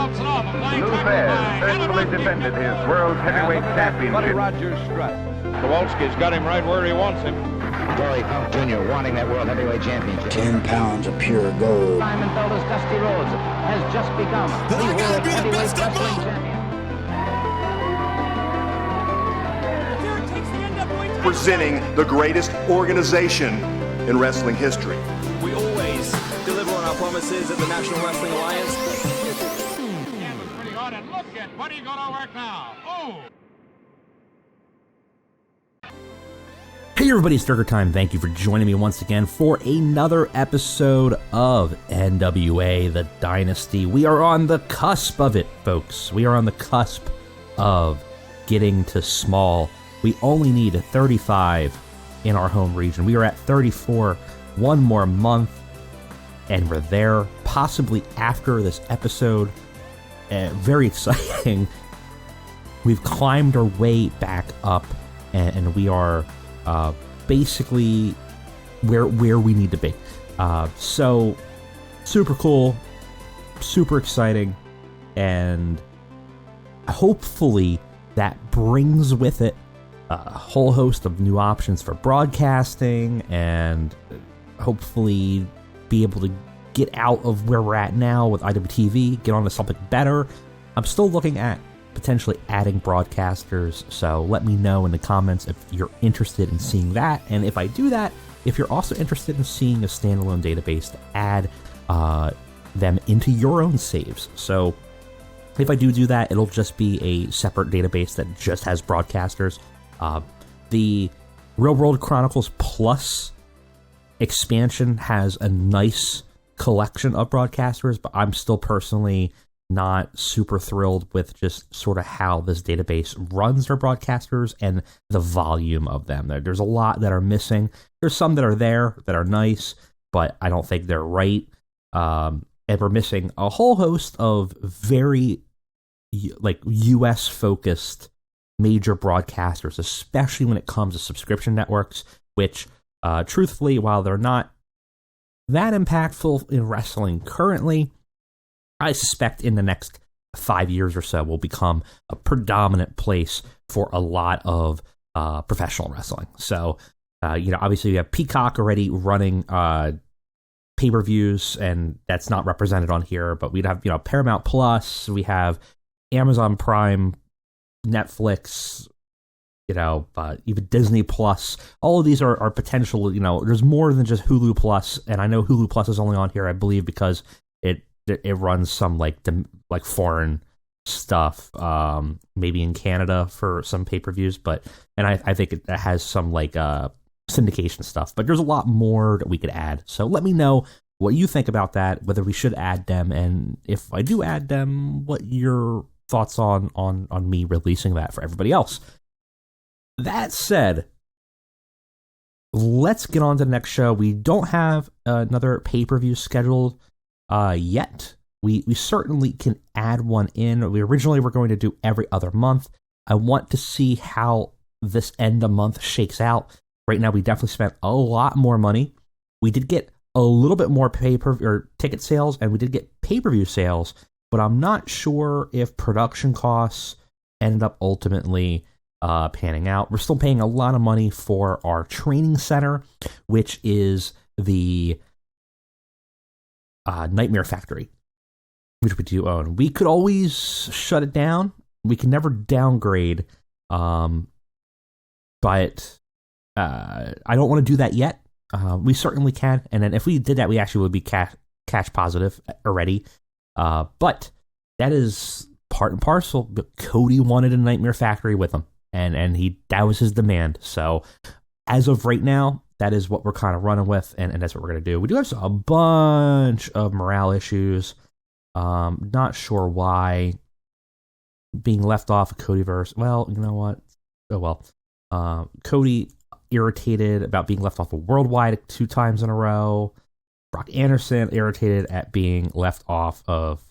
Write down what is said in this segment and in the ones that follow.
Lou Thesz successfully defended his World Heavyweight Championship. Rogers strut. Kowalski's got him right where he wants him. Dory Funk Jr. wanting that World Heavyweight Championship. 10 pounds of pure gold. Simon Felder's Dusty Rhodes has just become the World Heavyweight Wrestling Champion. Presenting the greatest organization in wrestling history. We always deliver on our promises at the National Wrestling Alliance. Yeah, but pretty hard, and look at what are you going to work now? Oh! Hey everybody, it's Durger time. Thank you for joining me once again for another episode of NWA, the Dynasty. We are on the cusp of it, folks. We are on the cusp of getting to small. We only need 35 in our home region. We are at 34, one more month, and we're there, possibly after this episode. Very exciting. We've climbed our way back up, and we are basically where we need to be. So super cool, super exciting, and hopefully that brings with it a whole host of new options for broadcasting, and hopefully be able to get out of where we're at now with IWTV, get onto something better. I'm still looking at potentially adding broadcasters, so let me know in the comments if you're interested in seeing that, and if I do that, if you're also interested in seeing a standalone database to add them into your own saves. So if I do that, it'll just be a separate database that just has broadcasters. The Real World Chronicles Plus expansion has a nice collection of broadcasters, but I'm still personally not super thrilled with just sort of how this database runs their broadcasters and the volume of them. There's a lot that are missing. There's some that are there that are nice, but I don't think they're right. And we're missing a whole host of very US focused major broadcasters, especially when it comes to subscription networks, which truthfully, while they're not that impactful in wrestling currently, I suspect in the next 5 years or so will become a predominant place for a lot of professional wrestling. So, obviously you have Peacock already running pay-per-views, and that's not represented on here, but we'd have, Paramount Plus, we have Amazon Prime, Netflix, even Disney Plus. All of these are potential, there's more than just Hulu Plus, and I know Hulu Plus is only on here, I believe, because it runs some like foreign stuff, maybe in Canada for some pay-per-views, and I think it has some syndication stuff, but there's a lot more that we could add. So let me know what you think about that, whether we should add them, and if I do add them, what your thoughts on me releasing that for everybody else. That said, let's get on to the next show. We don't have another pay-per-view scheduled yet. We certainly can add one in. We originally were going to do every other month. I want to see how this end of month shakes out. Right now, we definitely spent a lot more money. We did get a little bit more ticket sales, and we did get pay-per-view sales, but I'm not sure if production costs ended up ultimately panning out. We're still paying a lot of money for our training center, which is the Nightmare Factory, which we do own. We could always shut it down. We can never downgrade, but I don't want to do that yet. We certainly can, and then if we did that, we actually would be cash positive already. But that is part and parcel. But Cody wanted a Nightmare Factory with him, and that was his demand. So as of right now, that is what we're kind of running with, and that's what we're going to do. We do have a bunch of morale issues. Not sure why. Being left off of Cody Verse. Well, you know what? Oh, well. Cody irritated about being left off of Worldwide 2 times in a row. Brock Anderson irritated at being left off of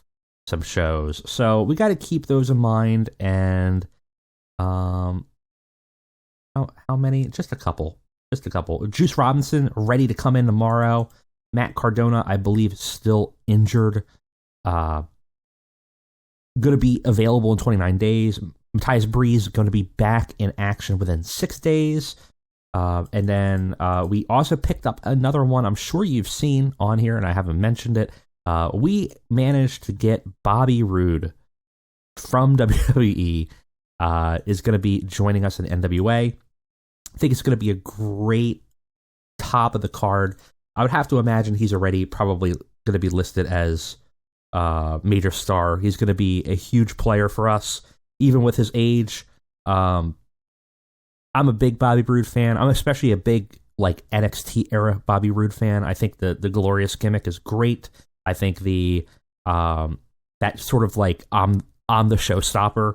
some shows. So we got to keep those in mind, and how many? Just a couple. Juice Robinson ready to come in tomorrow. Matt Cardona, I believe, is still injured. going to be available in 29 days. Matthias Breeze going to be back in action within 6 days. And then we also picked up another one I'm sure you've seen on here, and I haven't mentioned it. We managed to get Bobby Roode from WWE is going to be joining us in NWA. I think it's going to be a great top of the card. I would have to imagine he's already probably going to be listed as major star. He's going to be a huge player for us, even with his age. I'm a big Bobby Roode fan. I'm especially a big like NXT era Bobby Roode fan. I think the glorious gimmick is great. I think the that sort of like I'm the showstopper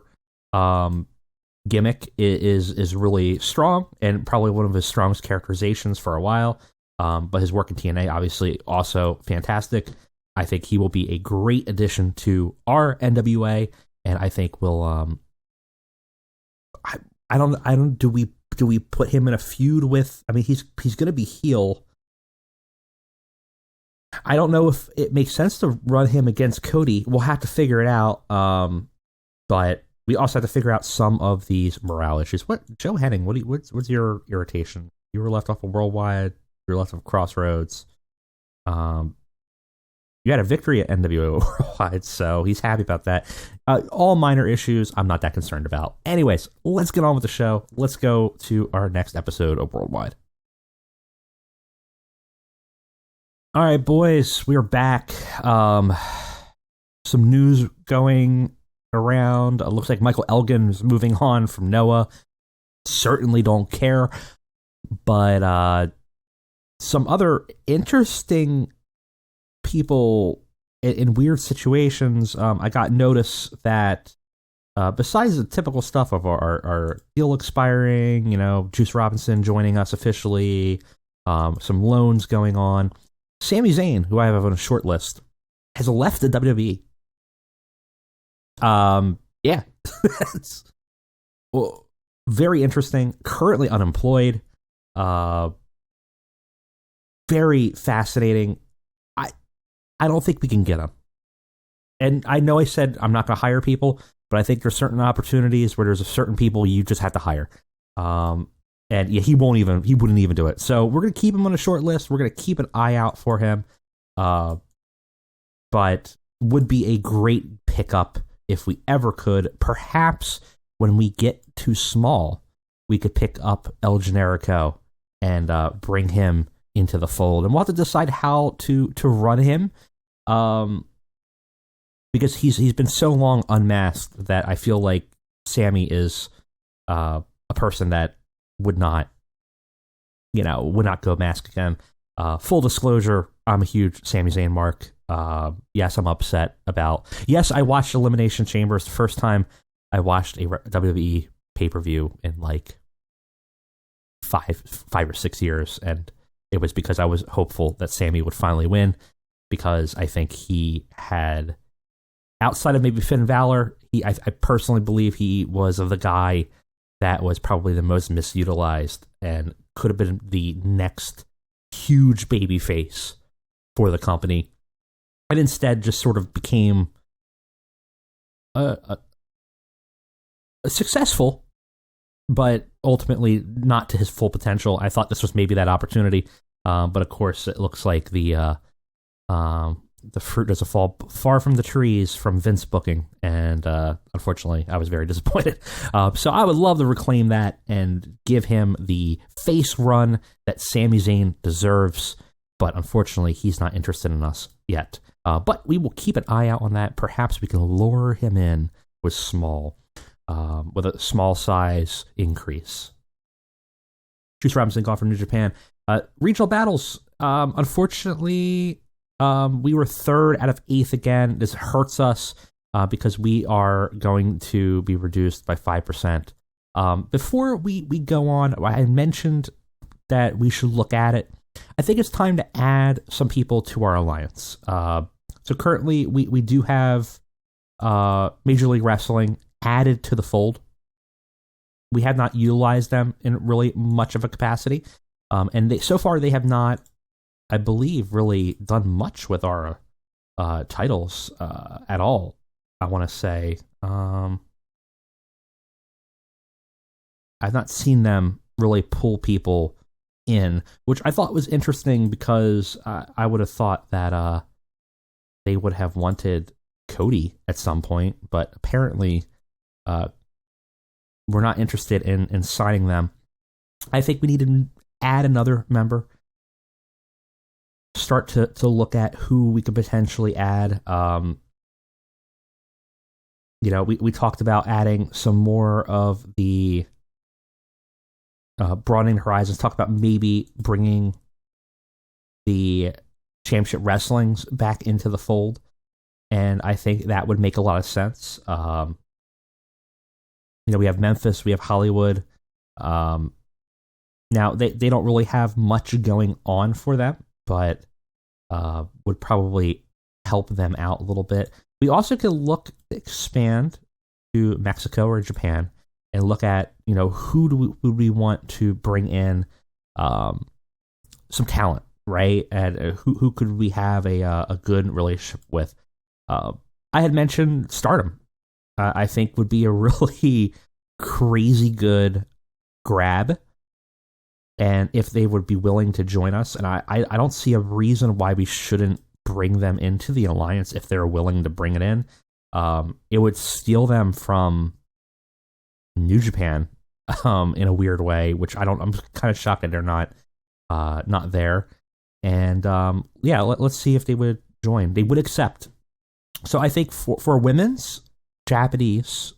gimmick is really strong and probably one of his strongest characterizations for a while. But his work in TNA obviously also fantastic. I think he will be a great addition to our NWA, and I think we'll I don't do we put him in a feud with, I mean he's going to be heel. I don't know if it makes sense to run him against Cody. We'll have to figure it out. But we also have to figure out some of these morale issues. What, Joe Henning, what's your irritation? You were left off of Worldwide. You were left off Crossroads. You had a victory at NWA Worldwide, so he's happy about that. All minor issues I'm not that concerned about. Anyways, let's get on with the show. Let's go to our next episode of Worldwide. All right, boys, we are back. Some news going around. It looks like Michael Elgin is moving on from Noah. Certainly don't care. But some other interesting people in weird situations. I got notice that besides the typical stuff of our deal expiring, Juice Robinson joining us officially, some loans going on, Sami Zayn, who I have on a short list, has left the WWE. Yeah. Well, very interesting. Currently unemployed. Very fascinating. I don't think we can get him. And I know I said I'm not going to hire people, but I think there's certain opportunities where there's certain people you just have to hire. And yeah, he wouldn't even do it. So we're going to keep him on a short list. We're going to keep an eye out for him. But would be a great pickup if we ever could. Perhaps when we get too small, we could pick up El Generico and bring him into the fold. And we'll have to decide how to run him. Because he's been so long unmasked that I feel like Sammy is a person that would not go mask again. Full disclosure, I'm a huge Sami Zayn mark. Yes, I'm upset about. Yes, I watched Elimination Chambers the first time I watched a WWE pay-per-view in like five or 6 years, and it was because I was hopeful that Sammy would finally win, because I think he had, outside of maybe Finn Balor, I personally believe he was the guy that was probably the most misutilized and could have been the next huge baby face for the company, and instead just sort of became a successful, but ultimately not to his full potential. I thought this was maybe that opportunity, but of course it looks like the fruit doesn't fall far from the trees from Vince booking, and unfortunately I was very disappointed. So I would love to reclaim that and give him the face run that Sami Zayn deserves, but unfortunately he's not interested in us yet. But we will keep an eye out on that. Perhaps we can lure him in with a small size increase. Juice Robinson gone from New Japan. Regional battles. Unfortunately, we were 3rd out of 8th again. This hurts us because we are going to be reduced by 5%. Before we go on, I mentioned that we should look at it. I think it's time to add some people to our alliance. So currently, we do have Major League Wrestling added to the fold. We have not utilized them in really much of a capacity. And so far, they have not, I believe, really done much with our titles at all. I want to say. I've not seen them really pull people in, which I thought was interesting because I would have thought that they would have wanted Cody at some point, but apparently we're not interested in signing them. I think we need to add another member, start to look at who we could potentially add. We talked about adding some more of the broadening horizons, talked about maybe bringing the championship wrestlings back into the fold, and I think that would make a lot of sense. We have Memphis, we have Hollywood. Now they don't really have much going on for them, but would probably help them out a little bit. We also could look to expand to Mexico or Japan and look at, who would we want to bring in some talent, right? And who could we have a good relationship with? I had mentioned Stardom. I think would be a really crazy good grab, and if they would be willing to join us, and I don't see a reason why we shouldn't bring them into the alliance if they're willing to bring it in. It would steal them from New Japan in a weird way, which I'm kind of shocked that they're not there. And let's see if they would join. They would accept. So I think for women's Japanese,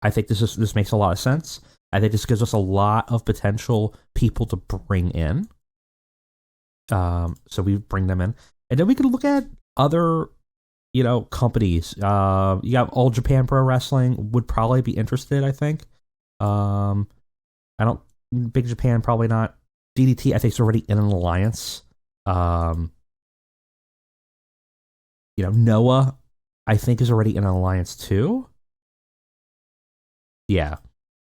I think this makes a lot of sense. I think this gives us a lot of potential people to bring in. So we bring them in, and then we can look at other, companies. You have All Japan Pro Wrestling would probably be interested. I think. Big Japan probably not. DDT I think is already in an alliance. Noah I think is already in an alliance too. Yeah.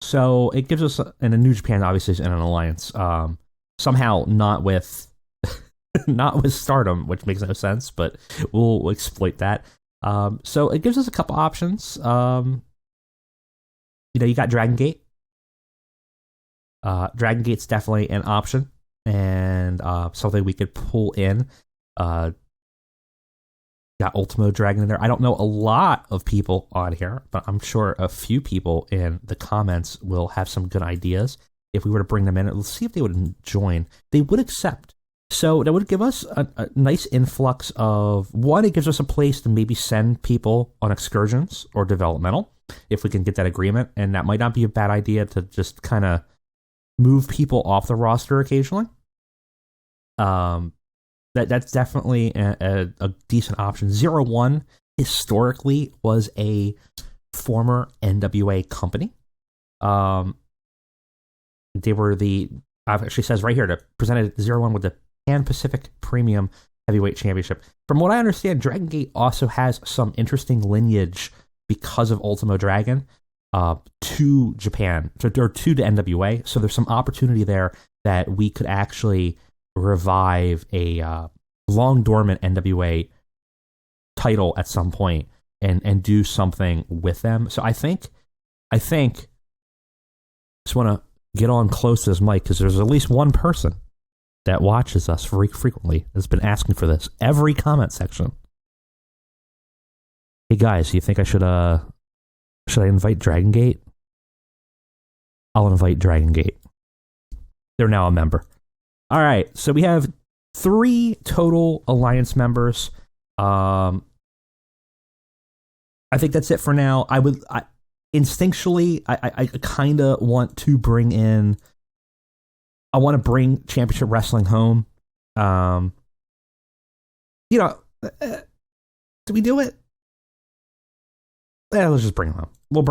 So it gives us, and the New Japan obviously is in an alliance. Somehow not with Stardom, which makes no sense, but we'll exploit that. So it gives us a couple options. You got Dragon Gate. Dragon Gate's definitely an option, and something we could pull in. Got Ultimo Dragon in there. I don't know a lot of people on here, but I'm sure a few people in the comments will have some good ideas. If we were to bring them in, let's see if they would join. They would accept. So that would give us a nice influx of, one, it gives us a place to maybe send people on excursions or developmental, if we can get that agreement. And that might not be a bad idea to just kind of move people off the roster occasionally. That's definitely a decent option. 01 historically was a former NWA company. They were actually says right here, to presented 01 with the Pan Pacific Premium Heavyweight Championship. From what I understand, Dragon Gate also has some interesting lineage because of Ultimo Dragon to Japan, or to the NWA. So there's some opportunity there that we could actually revive a long dormant NWA title at some point and do something with them. So I think just want to get on close to this mic, because there's at least one person that watches us very frequently that's been asking for this every comment section. Hey guys, you think I should I invite Dragon Gate? I'll invite Dragon Gate. They're now a member. All right, so we have 3 total alliance members. I think that's it for now. Instinctually, I kind of want to bring in. I want to bring Championship Wrestling home. Do we do it? Let's just bring them home. We'll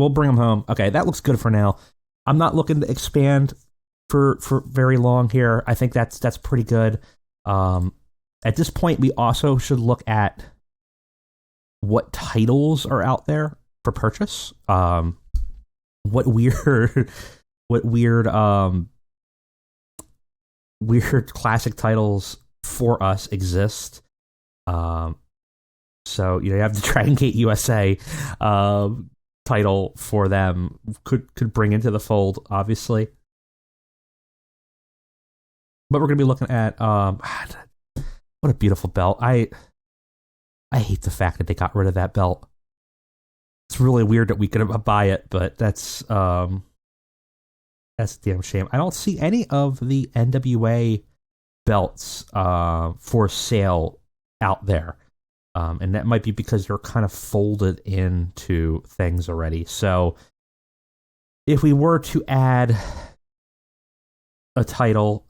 bring them home. Okay, that looks good for now. I'm not looking to expand for very long here. I think that's pretty good. At this point, we also should look at what titles are out there for purchase. What weird classic titles for us exist. So, you have the Dragon Gate USA title for them could bring into the fold, obviously. But we're going to be looking at what a beautiful belt. I hate the fact that they got rid of that belt. It's really weird that we could buy it, but that's a damn shame. I don't see any of the NWA belts for sale out there. And that might be because they're kind of folded into things already. So if we were to add a title,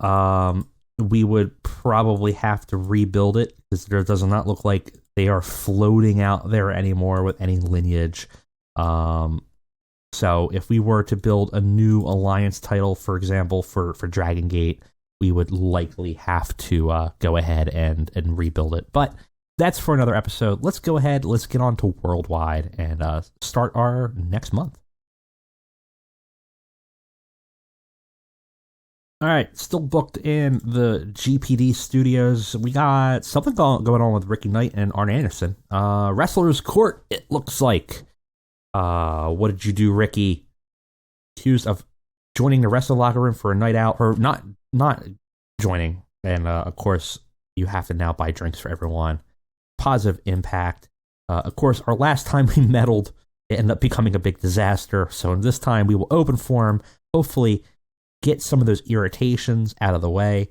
we would probably have to rebuild it because there does not look like they are floating out there anymore with any lineage. So if we were to build a new Alliance title, for example, for Dragon Gate, we would likely have to go ahead and rebuild it. But that's for another episode. Let's go ahead. Let's get on to Worldwide and start our next month. All right, still booked in the GPD studios. We got something going on with Ricky Knight and Arn Anderson. Wrestler's Court, it looks like. What did you do, Ricky? Accused of joining the wrestling locker room for a night out, or not joining. And of course, you have to now buy drinks for everyone. Positive impact. Of course, our last time we meddled, it ended up becoming a big disaster. So this time we will open for him. Hopefully, get some of those irritations out of the way.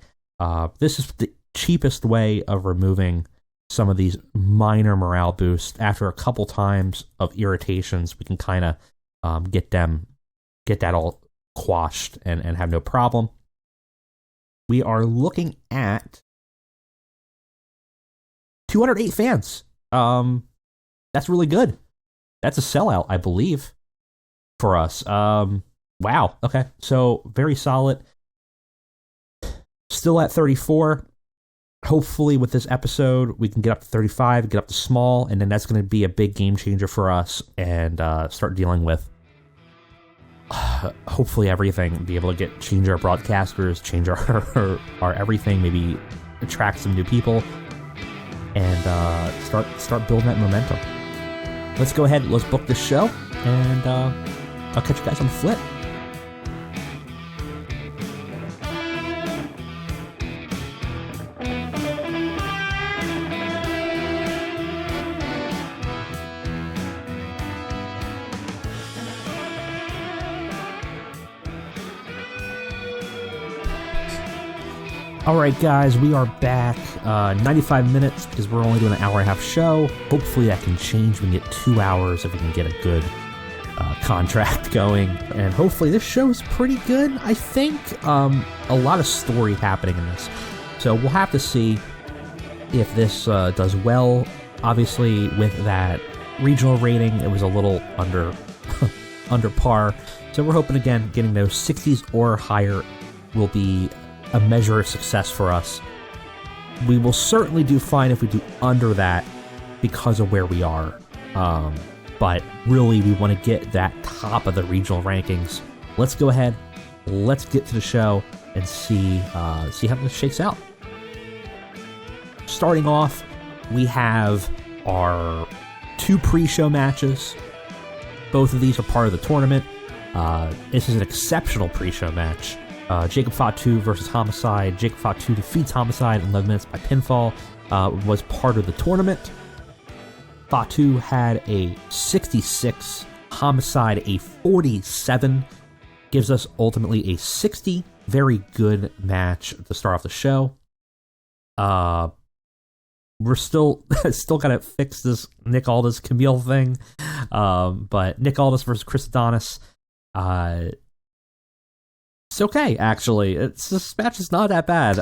This is the cheapest way of removing some of these minor morale boosts. After a couple times of irritations, we can kind of get that all quashed and have no problem. We are looking at 208 fans. That's really good. That's a sellout, I believe, for us. Wow. Okay. So very solid. Still at 34. Hopefully with this episode, we can get up to 35, get up to small, and then that's going to be a big game changer for us and start dealing with hopefully everything. Be able to change our broadcasters, change our everything, maybe attract some new people, and start building that momentum. Let's go ahead. Let's book this show, and I'll catch you guys on the flip. All right, guys, we are back. 95 minutes because we're only doing an hour and a half show. Hopefully that can change. We can get 2 hours if we can get a good contract going. And hopefully this show is pretty good, I think. A lot of story happening in this. So we'll have to see if this does well. Obviously, with that regional rating, it was a little under par. So we're hoping, again, getting those 60s or higher will be a measure of success for us. We will certainly do fine if we do under that because of where we are. But really, we want to get that top of the regional rankings. Let's go ahead. Let's get to the show and see how this shakes out. Starting off, we have our 2 pre-show matches. Both of these are part of the tournament. This is an exceptional pre-show match. Jacob Fatu versus Homicide. Jacob Fatu defeats Homicide in 11 minutes by pinfall. Was part of the tournament. Fatu had a 66. Homicide a 47. Gives us ultimately a 60. Very good match to start off the show. We're still gotta fix this Nick Aldis Camille thing. But Nick Aldis versus Chris Adonis. It's okay, actually. This match is not that bad.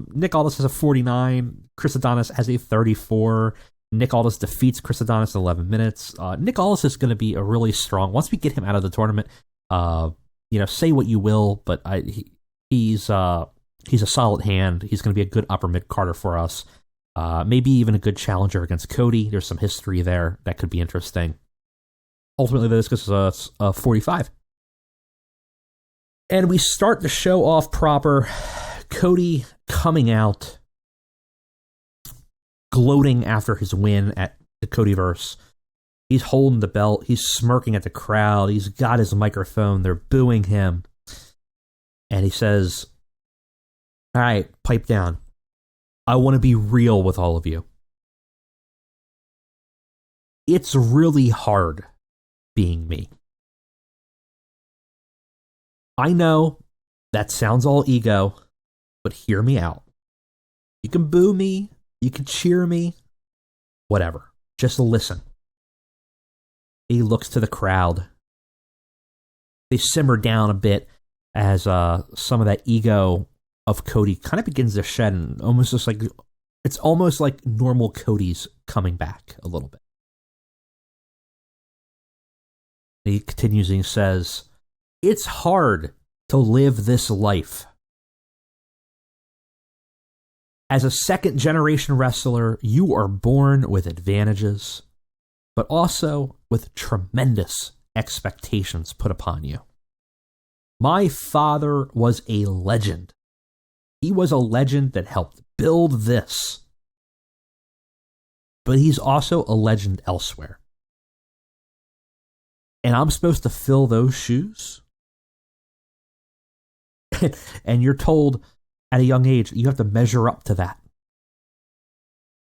Nick Aldis has a 49. Chris Adonis has a 34. Nick Aldis defeats Chris Adonis in 11 minutes. Nick Aldis is going to be a really strong... Once we get him out of the tournament, say what you will, but he's a solid hand. He's going to be a good upper mid-carder for us. Maybe even a good challenger against Cody. There's some history there that could be interesting. Ultimately, this gives us a 45. And we start the show off proper. Cody coming out, gloating after his win at the Cody Verse. He's holding the belt. He's smirking at the crowd. He's got his microphone. They're booing him. And he says, all right, pipe down. I want to be real with all of you. It's really hard being me. I know that sounds all ego, but hear me out. You can boo me. You can cheer me. Whatever. Just listen. He looks to the crowd. They simmer down a bit as some of that ego of Cody kind of begins to shed, and it's almost like normal Cody's coming back a little bit. He continues and he says, it's hard to live this life. As a second-generation wrestler, you are born with advantages, but also with tremendous expectations put upon you. My father was a legend. He was a legend that helped build this. But he's also a legend elsewhere. And I'm supposed to fill those shoes? And you're told at a young age, you have to measure up to that.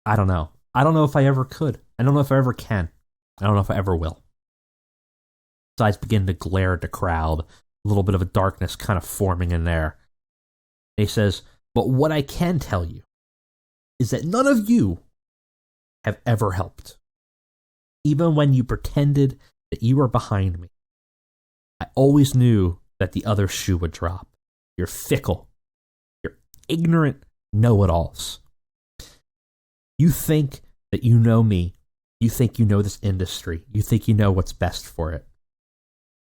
I don't know. I don't know if I ever could. I don't know if I ever can. I don't know if I ever will. His eyes begin to glare at the crowd. A little bit of a darkness kind of forming in there. And he says, but what I can tell you is that none of you have ever helped. Even when you pretended that you were behind me, I always knew that the other shoe would drop. You're fickle. You're ignorant know-it-alls. You think that you know me. You think you know this industry. You think you know what's best for it.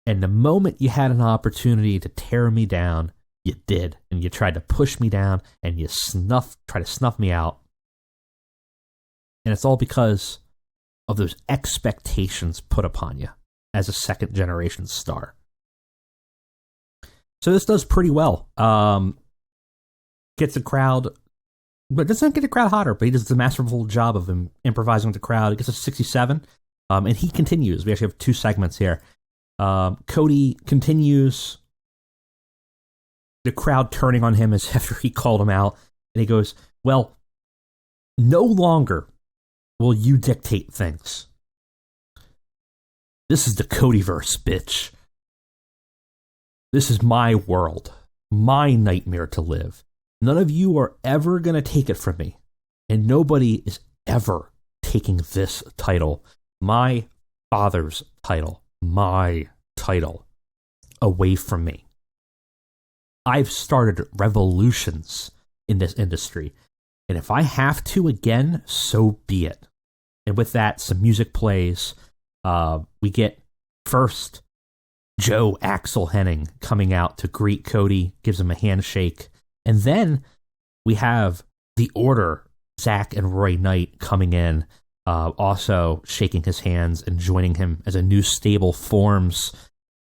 And the moment you had an opportunity to tear me down, you did. And you tried to push me down and you try to snuff me out. And it's all because of those expectations put upon you as a second generation star. So this does pretty well. Gets the crowd, but doesn't get the crowd hotter, but he does a masterful job of him improvising with the crowd. It gets a 67, and he continues. We actually have 2 segments here. Cody continues, the crowd turning on him as after he called him out, and he goes, well, no longer will you dictate things. This is the Cody Verse, bitch. This is my world, my nightmare to live. None of you are ever going to take it from me, and nobody is ever taking this title, my father's title, my title, away from me. I've started revolutions in this industry, and if I have to again, so be it. And with that, some music plays. We get first Joe Axel Henning coming out to greet Cody, gives him a handshake. And then we have The Order, Zach and Roy Knight coming in, also shaking his hands and joining him as a new stable forms.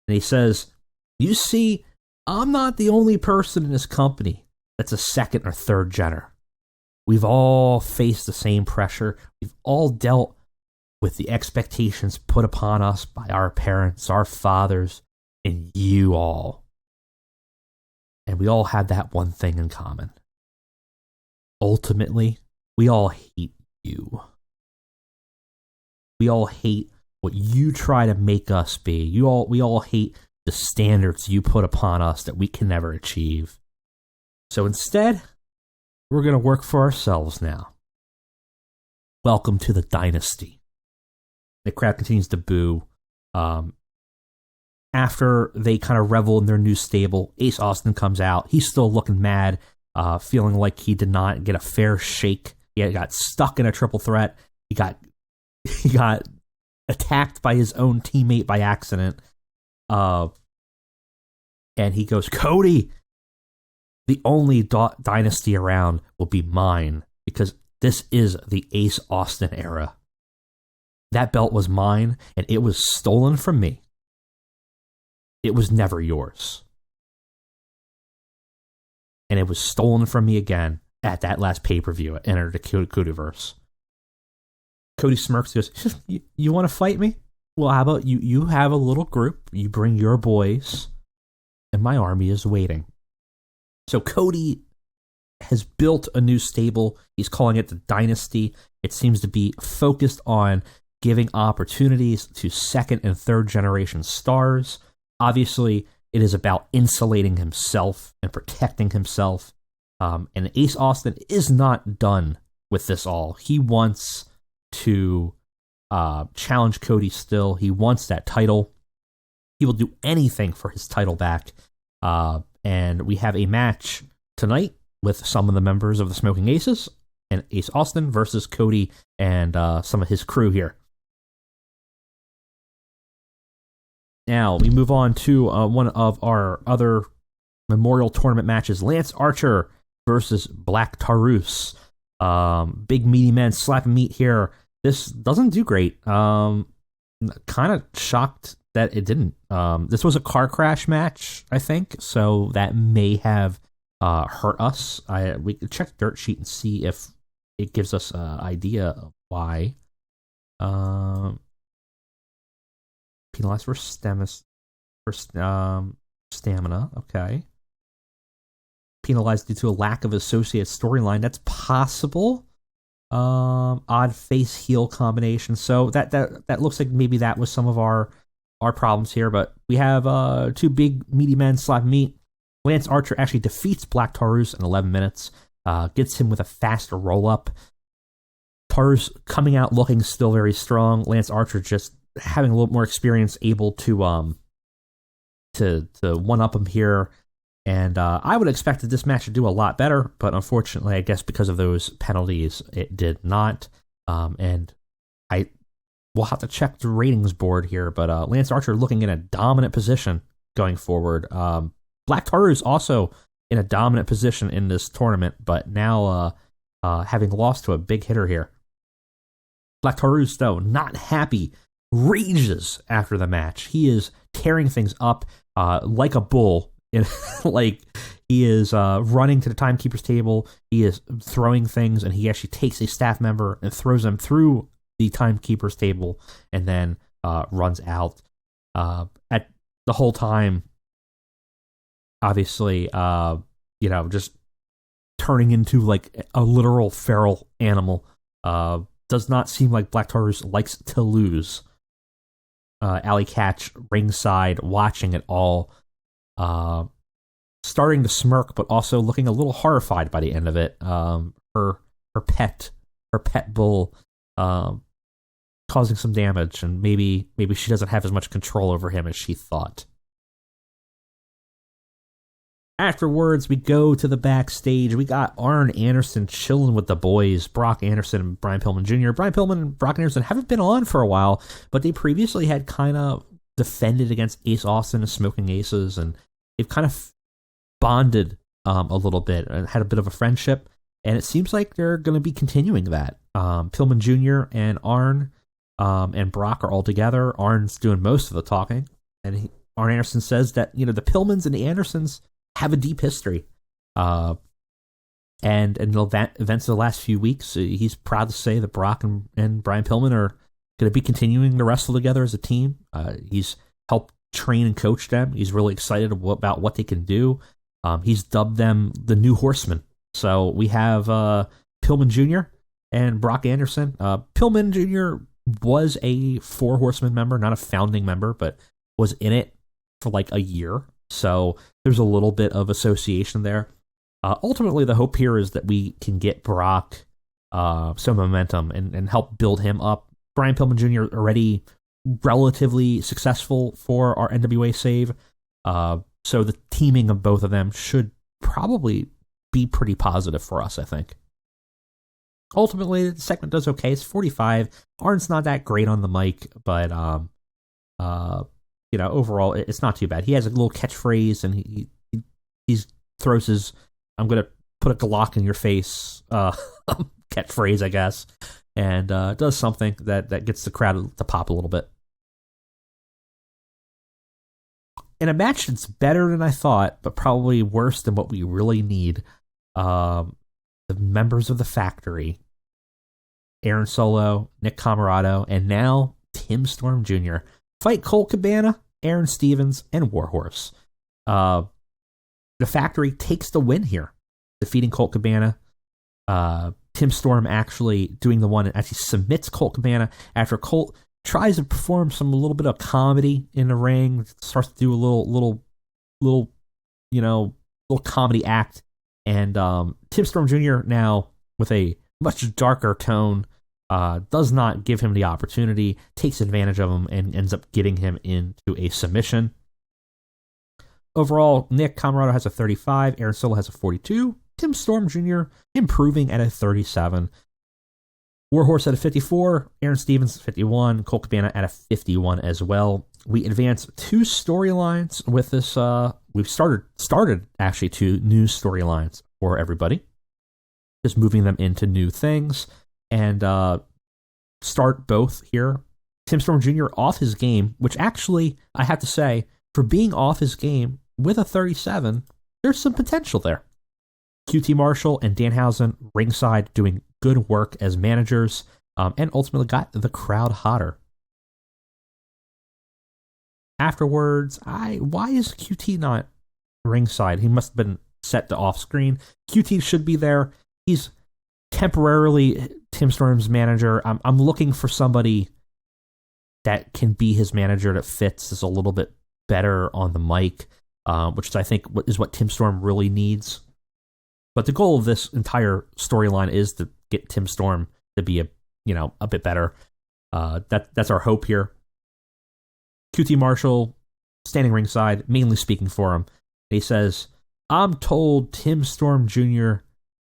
And he says, you see, I'm not the only person in this company that's a second or third gener. We've all faced the same pressure. We've all dealt with the expectations put upon us by our parents, our fathers, and you all. And we all had that one thing in common. Ultimately, we all hate you. We all hate what you try to make us be. We all hate the standards you put upon us that we can never achieve. So instead, we're going to work for ourselves now. Welcome to the Dynasty. The crowd continues to boo. After they kind of revel in their new stable, Ace Austin comes out. He's still looking mad, feeling like he did not get a fair shake. He got stuck in a triple threat. He got attacked by his own teammate by accident. And he goes, Cody, the only dynasty around will be mine, because this is the Ace Austin era. That belt was mine, and it was stolen from me. It was never yours. And it was stolen from me again at that last pay-per-view at Enter The Cody Verse. Cody smirks, goes, you want to fight me? Well, how about you have a little group, you bring your boys, and my army is waiting. So Cody has built a new stable. He's calling it the Dynasty. It seems to be focused on giving opportunities to second and third generation stars. Obviously, it is about insulating himself and protecting himself. And Ace Austin is not done with this all. He wants to challenge Cody still. He wants that title. He will do anything for his title back. And we have a match tonight with some of the members of the Smoking Aces and Ace Austin versus Cody and some of his crew here. Now, we move on to one of our other Memorial Tournament matches, Lance Archer versus Black Taurus. Big meaty men slapping meat here. This doesn't do great. Kind of shocked that it didn't. This was a car crash match, I think, so that may have hurt us. We could check the dirt sheet and see if it gives us an idea of why. Penalized for stamina. Okay. Penalized due to a lack of associated storyline. That's possible. Odd face heel combination. So that looks like maybe that was some of our problems here. But we have two big meaty men slap meat. Lance Archer actually defeats Black Taurus in 11 minutes. Gets him with a faster roll up. Taurus coming out looking still very strong. Lance Archer just having a little more experience, able to one up him here. And I would have expected this match to do a lot better, but unfortunately, I guess because of those penalties, it did not. And we'll have to check the ratings board here, but Lance Archer looking in a dominant position going forward. Black Taurus also in a dominant position in this tournament, but now having lost to a big hitter here. Black Taurus, though, not happy, rages after the match. He is tearing things up like a bull. Like he is running to the timekeeper's table. He is throwing things, and he actually takes a staff member and throws them through the timekeeper's table, and then runs out. At the whole time, obviously, just turning into like a literal feral animal. Does not seem like Black Taurus likes to lose. Alley Catch ringside, watching it all. Starting to smirk, but also looking a little horrified by the end of it. Her pet bull, causing some damage, and maybe she doesn't have as much control over him as she thought. Afterwards, we go to the backstage. We got Arn Anderson chilling with the boys, Brock Anderson and Brian Pillman Jr. Brian Pillman and Brock Anderson haven't been on for a while, but they previously had kind of defended against Ace Austin and Smoking Aces, and they've kind of bonded a little bit and had a bit of a friendship, and it seems like they're going to be continuing that. Pillman Jr. and Arn and Brock are all together. Arn's doing most of the talking, and Arn Anderson says that the Pillmans and the Andersons have a deep history. And in the events of the last few weeks, he's proud to say that Brock and Brian Pillman are going to be continuing to wrestle together as a team. He's helped train and coach them. He's really excited about what they can do. He's dubbed them the New Horsemen. So we have Pillman Jr. and Brock Anderson. Pillman Jr. was a Four Horsemen member, not a founding member, but was in it for like a year. So there's a little bit of association there. Ultimately, the hope here is that we can get Brock some momentum and help build him up. Brian Pillman Jr. already relatively successful for our NWA save. So the teaming of both of them should probably be pretty positive for us, I think. Ultimately, the segment does okay. It's 45. Arn's not that great on the mic, but overall, it's not too bad. He has a little catchphrase, and he throws his "I'm gonna put a Glock in your face" catchphrase, I guess, and does something that gets the crowd to pop a little bit. In a match that's better than I thought, but probably worse than what we really need, the members of the Factory Aaron Solo, Nick Camarado, and now Tim Storm Jr. fight Colt Cabana, Aaron Stevens, and Warhorse. The Factory takes the win here, defeating Colt Cabana. Tim Storm actually doing the one and actually submits Colt Cabana after Colt tries to perform a little bit of comedy in the ring, starts to do a little comedy act, and Tim Storm Jr. now with a much darker tone does not give him the opportunity, takes advantage of him, and ends up getting him into a submission. Overall, Nick Camarado has a 35, Aaron Solo has a 42, Tim Storm Jr. improving at a 37. Warhorse at a 54, Aaron Stevens at 51, Colt Cabana at a 51 as well. We advance 2 storylines with this. We've started actually 2 new storylines for everybody. Just moving them into new things. And start both here. Tim Storm Jr. off his game, which actually, I have to say, for being off his game with a 37, there's some potential there. QT Marshall and Danhausen ringside doing good work as managers, and ultimately got the crowd hotter. Afterwards, why is QT not ringside? He must have been set to off screen. QT should be there. He's temporarily Tim Storm's manager. I'm looking for somebody that can be his manager that fits is a little bit better on the mic, which I think is what Tim Storm really needs. But the goal of this entire storyline is to get Tim Storm to be a bit better. That's our hope here. QT Marshall standing ringside, mainly speaking for him. He says, I told Tim Storm Jr.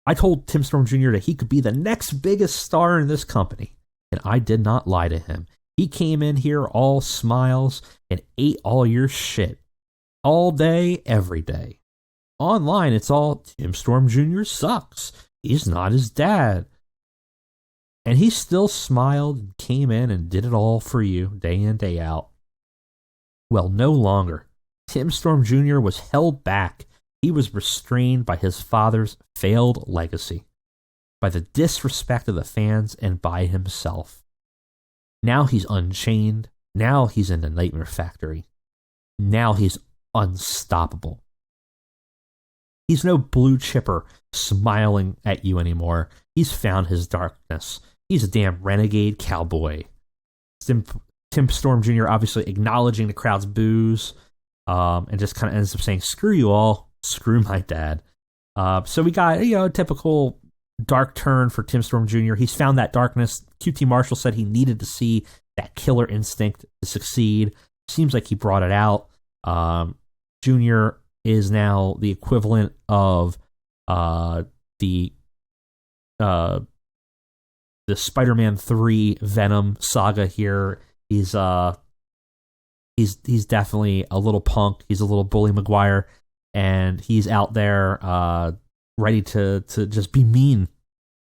that he could be the next biggest star in this company, and I did not lie to him. He came in here all smiles and ate all your shit. All day, every day. Online, it's all, Tim Storm Jr. sucks. He's not his dad. And he still smiled and came in and did it all for you, day in, day out. Well, no longer. Tim Storm Jr. was held back. He was restrained by his father's failed legacy, by the disrespect of the fans, and by himself. Now he's unchained. Now he's in the Nightmare Factory. Now he's unstoppable. He's no blue chipper smiling at you anymore. He's found his darkness. He's a damn renegade cowboy. Tim Storm Jr. obviously acknowledging the crowd's boos, and just kind of ends up saying, screw you all, screw my dad. So we got, a typical dark turn for Tim Storm Jr. He's found that darkness. QT Marshall said he needed to see that killer instinct to succeed. Seems like he brought it out. Jr. is now the equivalent of the Spider-Man 3 Venom saga here. He's definitely a little punk. He's a little Bully Maguire, and he's out there ready to just be mean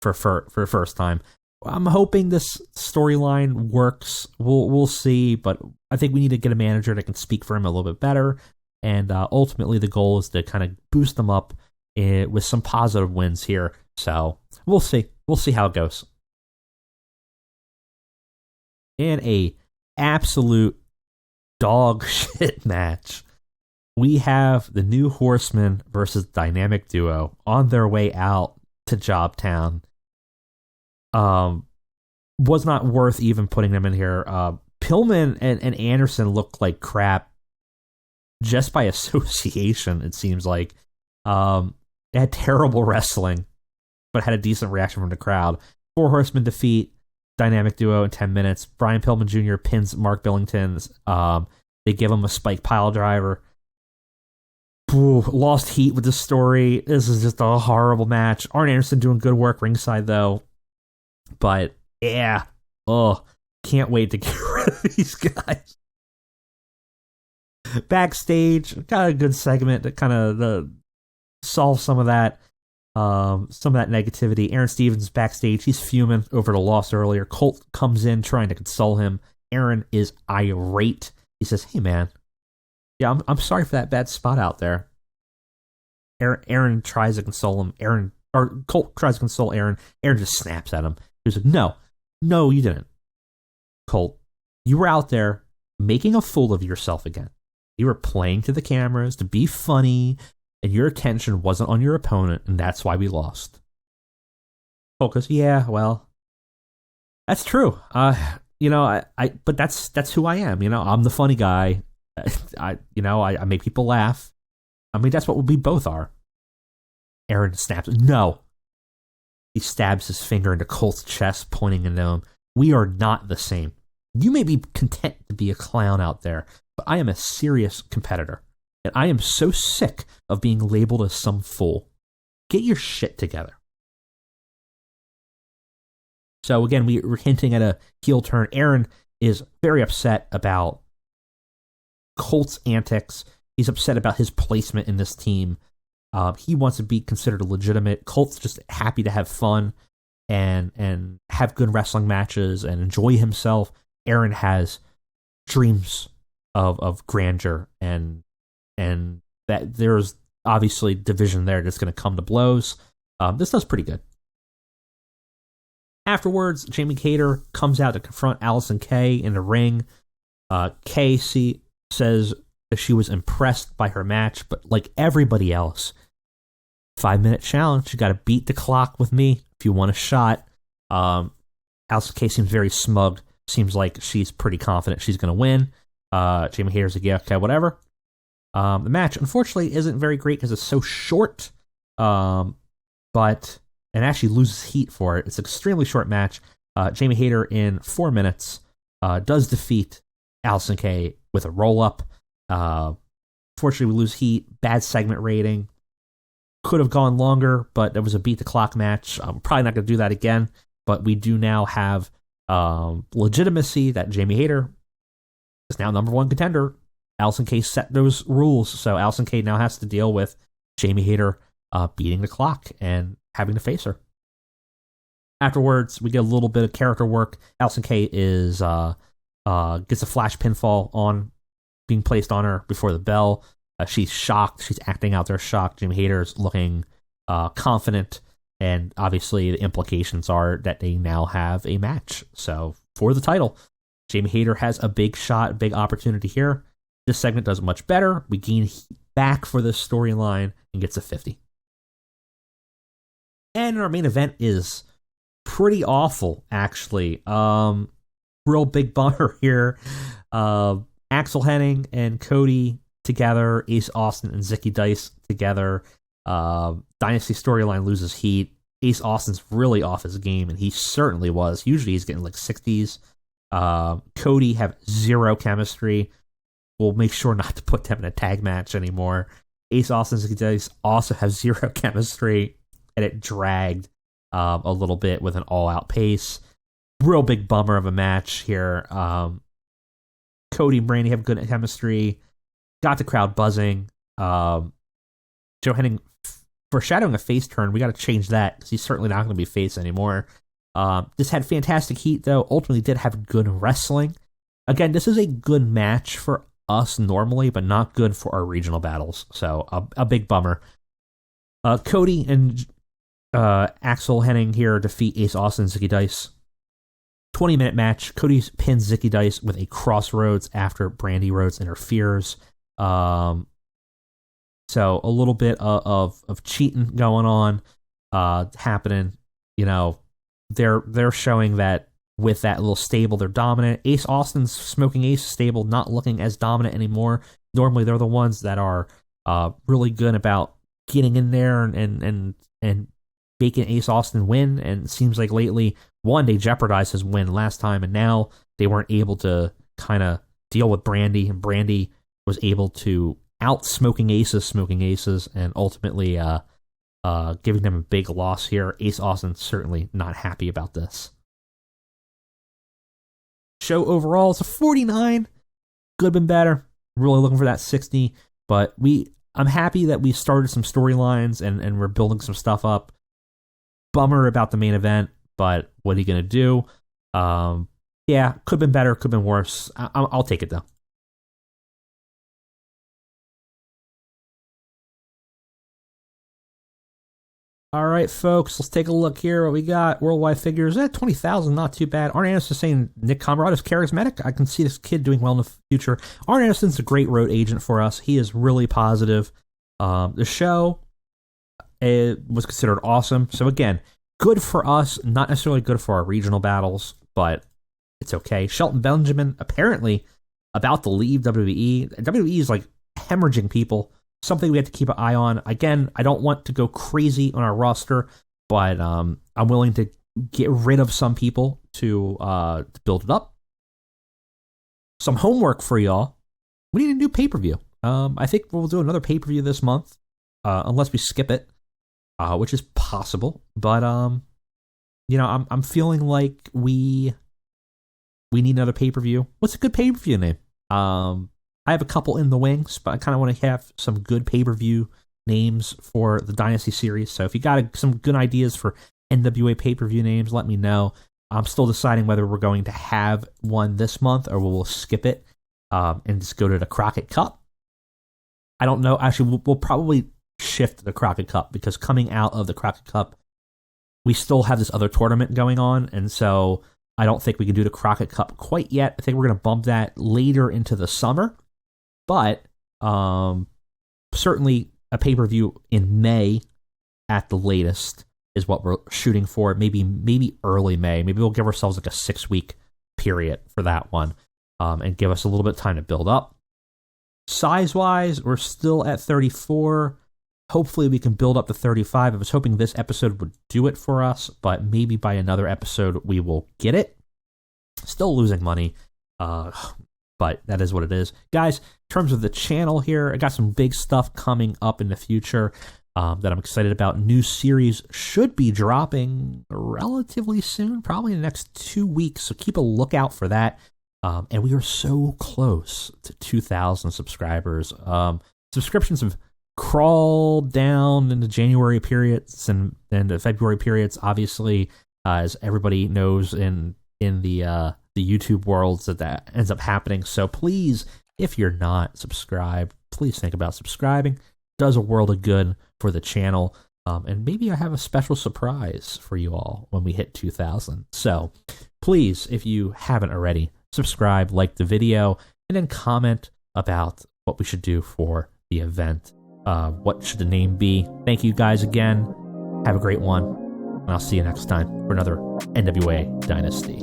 for the first time. I'm hoping this storyline works. We'll see, but I think we need to get a manager that can speak for him a little bit better. And ultimately, the goal is to kind of boost them up with some positive wins here. So we'll see. We'll see how it goes. In a absolute dog shit match, we have the New Horsemen versus Dynamic Duo on their way out to Jobtown. Was not worth even putting them in here. Pillman and Anderson looked like crap just by association, it seems like. They had terrible wrestling, but had a decent reaction from the crowd. 4 Horsemen defeat Dynamic Duo in 10 minutes. Brian Pillman Jr. pins Mark Billington. They give him a spike pile driver. Lost heat with the story. This is just a horrible match. Arn Anderson doing good work ringside, though. But, yeah. Can't wait to get rid of these guys. Backstage, got a good segment that kind of solve some of that negativity. Aaron Stevens backstage, he's fuming over the loss earlier. Colt comes in trying to console him. Aaron is irate. He says, "Hey man, yeah, I'm sorry for that bad spot out there." Aaron tries to console him. Colt tries to console Aaron. Aaron just snaps at him. He's like, "No, No, you didn't. Colt, you were out there making a fool of yourself again. You were playing to the cameras to be funny, and your attention wasn't on your opponent, and that's why we lost. Colt goes, yeah, well, that's true. But that's who I am. I'm the funny guy. I make people laugh. I mean, that's what we both are. Aaron snaps. No. He stabs his finger into Colt's chest, pointing into him. We are not the same. You may be content to be a clown out there, but I am a serious competitor. And I am so sick of being labeled as some fool. Get your shit together. So again, we're hinting at a heel turn. Aaron is very upset about Colt's antics. He's upset about his placement in this team. He wants to be considered legitimate. Colt's just happy to have fun and have good wrestling matches and enjoy himself. Aaron has dreams of grandeur and that there's obviously division there that's going to come to blows. This does pretty good. Afterwards, Jamie Hayter comes out to confront Allison Kay in the ring. Kay says that she was impressed by her match, but like everybody else, 5-minute challenge. You got to beat the clock with me if you want a shot. Allison Kay seems very smug. Seems like she's pretty confident she's going to win. Jamie Hayter's like, yeah, okay, whatever. The match, unfortunately, isn't very great because it's so short. And actually loses heat for it. It's an extremely short match. Jamie Hayter in 4 minutes does defeat Allison Kay with a roll-up. Fortunately, we lose heat. Bad segment rating. Could have gone longer, but it was a beat-the-clock match. I'm probably not going to do that again, but we do now have legitimacy that Jamie Hayter is now number one contender. Allison Kay set those rules, so Allison Kay now has to deal with Jamie Hayter beating the clock and having to face her. Afterwards, we get a little bit of character work. Allison Kay gets a flash pinfall on being placed on her before the bell. She's shocked. She's acting out there shocked. Jamie Hayter's looking confident, and obviously the implications are that they now have a match. So for the title, Jamie Hayter has a big shot, a big opportunity here. This segment does much better. We gain back for this storyline and gets a 50. And our main event is pretty awful, actually. Real big bummer here. Axel Henning and Cody together, Ace Austin and Zicky Dice together. Dynasty storyline loses heat. Ace Austin's really off his game, and he certainly was. Usually he's getting like 60s. Cody have zero chemistry. We'll make sure not to put them in a tag match anymore. Ace Austin and Zicky Dice also have zero chemistry, and it dragged a little bit with an all-out pace. Real big bummer of a match here. Cody and Brandy have good chemistry. Got the crowd buzzing. Joe Henning foreshadowing a face turn. We got to change that because he's certainly not going to be face anymore. This had fantastic heat, though. Ultimately did have good wrestling. Again, this is a good match for us normally, but not good for our regional battles. So a big bummer. Cody and Axel Henning here defeat Ace Austin and Zicky Dice. 20-minute match. Cody pins Zicky Dice with a crossroads after Brandy Rhodes interferes. So a little bit of cheating going on happening. You know, they're showing that with that little stable, they're dominant. Ace Austin's Smoking Ace stable not looking as dominant anymore. Normally, they're the ones that are really good about getting in there and making Ace Austin win. And it seems like lately, one, they jeopardized his win last time, and now they weren't able to kind of deal with Brandy, and Brandy was able to out Smoking Aces, and ultimately giving them a big loss here. Ace Austin certainly not happy about this. Show overall, it's a 49. Could have been better. Really looking for that 60, but I'm happy that we started some storylines and we're building some stuff up. Bummer about the main event, but what are you going to do? Yeah, could have been better, could have been worse. I'll take it, though. All right, folks, let's take a look here. What we got? Worldwide figures at 20,000, not too bad. Arn Anderson saying Nick Comrade is charismatic. I can see this kid doing well in the future. Arn Anderson's a great road agent for us. He is really positive. The show was considered awesome. So again, good for us, not necessarily good for our regional battles, but it's okay. Shelton Benjamin apparently about to leave WWE. WWE is like hemorrhaging people. Something we have to keep an eye on. Again, I don't want to go crazy on our roster, but I'm willing to get rid of some people to build it up. Some homework for y'all. We need a new pay-per-view. I think we'll do another pay-per-view this month, unless we skip it, which is possible. But I'm feeling like we need another pay-per-view. What's a good pay-per-view name? I have a couple in the wings, but I kind of want to have some good pay-per-view names for the Dynasty series. So if you got some good ideas for NWA pay-per-view names, let me know. I'm still deciding whether we're going to have one this month or we'll skip it and just go to the Crockett Cup. I don't know. Actually, we'll probably shift to the Crockett Cup because coming out of the Crockett Cup, we still have this other tournament going on, and so I don't think we can do the Crockett Cup quite yet. I think we're going to bump that later into the summer. But certainly a pay-per-view in May at the latest is what we're shooting for. Maybe early May. Maybe we'll give ourselves like a 6-week period for that one and give us a little bit of time to build up. Size-wise, we're still at 34. Hopefully we can build up to 35. I was hoping this episode would do it for us, but maybe by another episode we will get it. Still losing money. But that is what it is. Guys, in terms of the channel here, I got some big stuff coming up in the future that I'm excited about. New series should be dropping relatively soon, probably in the next 2 weeks, so keep a lookout for that. And we are so close to 2,000 subscribers. Subscriptions have crawled down in the January periods and the February periods, obviously, as everybody knows in the YouTube worlds that ends up happening. So please, if you're not subscribed, please think about subscribing. It does a world of good for the channel. And maybe I have a special surprise for you all when we hit 2,000. So please, if you haven't already, subscribe, like the video, and then comment about what we should do for the event. What should the name be? Thank you guys again. Have a great one. And I'll see you next time for another NWA Dynasty.